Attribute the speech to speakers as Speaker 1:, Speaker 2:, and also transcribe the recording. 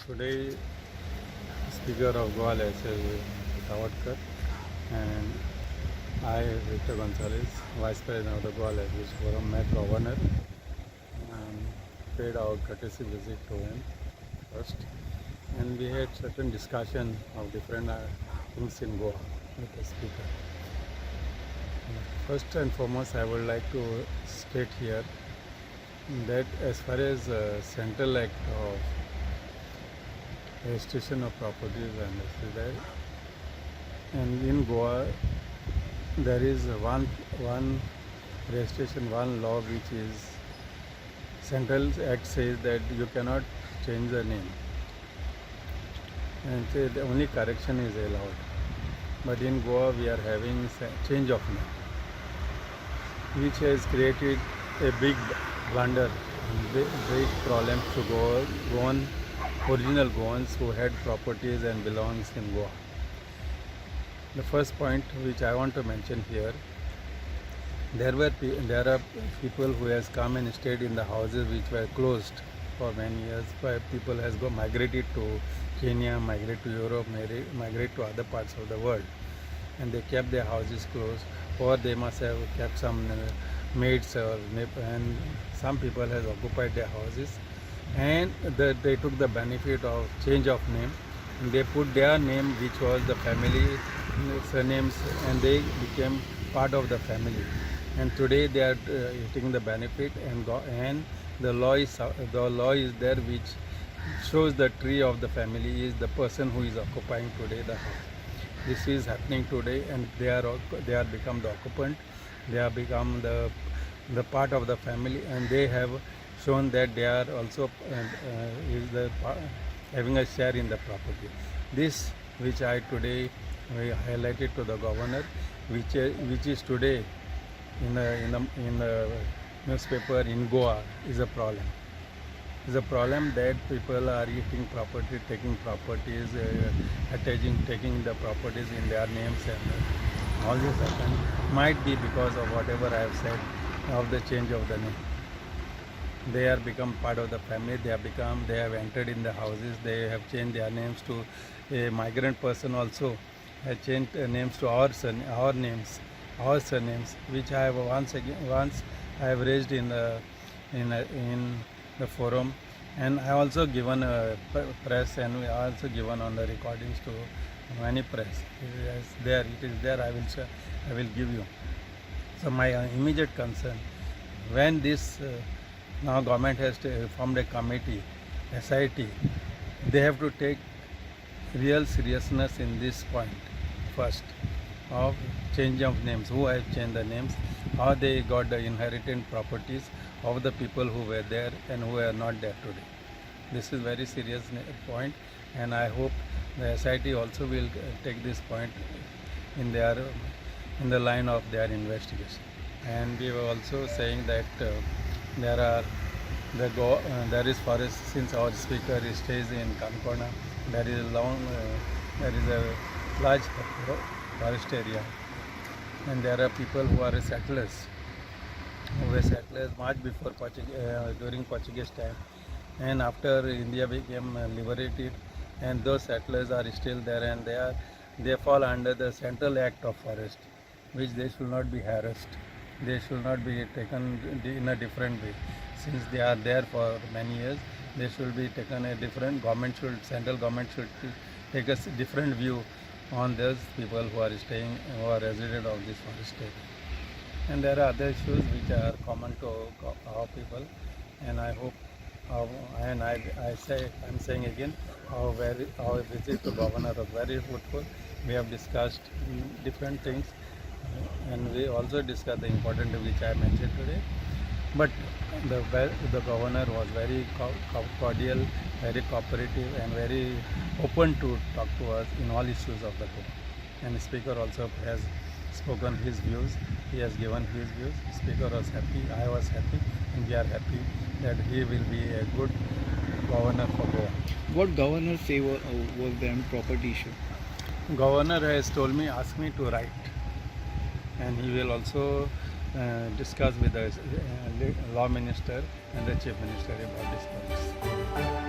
Speaker 1: Today, Speaker of Goa is Savarkar, and I, Victor Gonzalez, Vice President of the Goa Language Forum, met Governor and paid our courtesy visit to him first. And we had certain discussion of different things in Goa with the Speaker. First and foremost, I would like to state here that as far as Central Act of Registration of Properties and there, and in Goa there is one registration, one law which is Central Act says that you cannot change the name, and say the only correction is allowed. But in Goa we are having change of name, which has created a big blunder, big problem to Goan original Goans who had properties and belongs in Goa. The first point which I want to mention here, there are people who has come and stayed in the houses which were closed for many years. People has migrated to Kenya, migrated to Europe, migrated to other parts of the world, and they kept their houses closed, or they must have kept some maids, and some people has occupied their houses, and they took the benefit of change of name, and they put their name which was the family surnames, and they became part of the family, and today they are taking the benefit, and the law is there which shows the tree of the family is the person who is occupying today the house. This is happening today, and they are become the occupant, they have become the part of the family, and they have shown that they are also having a share in the property. This which I today highlighted to the governor, which is today in the newspaper in Goa, is a problem. Is a problem that people are eating property, taking properties, taking the properties in their names, and all this happen might be because of whatever I have said of the change of the name. They are become part of the family. They have entered in the houses. They have changed their names to a migrant person also has changed names to our names, our surnames, which I have once I have raised in the forum, and I also given a press, and we also given on the recordings to many press. It is there. I will give you. So my immediate concern, when this now government has formed a committee, SIT, they have to take real seriousness in this point first of change of names, who have changed the names, how they got the inherited properties of the people who were there and who are not there today. This is very serious point, and I hope the SIT also will take this point in the line of their investigation. And we were also saying that there is forest, since our speaker stays in Kankona, there is a large forest area, and there are people who are settlers, who were settlers much before during Portuguese time, and after India became liberated, and those settlers are still there, and they fall under the Central Act of Forest, which they should not be harassed. They should not be taken in a different way. Since they are there for many years, they should be taken a different central government should take a different view on those people who are staying, who are resident of this forest area. And there are other issues which are common to our people, and I hope, I'm saying again, our visit to Governor was very fruitful. We have discussed different things, and we also discussed the important which I mentioned today. But the governor was very cordial, very cooperative, and very open to talk to us in all issues of the Goa. And the speaker also has spoken his views. He has given his views. The speaker was happy, I was happy, and we are happy that he will be a good governor for Goa.
Speaker 2: What governor say was the property issue?
Speaker 1: Governor has told me, ask me to write, and he will also discuss with the law minister and the chief minister about this policy.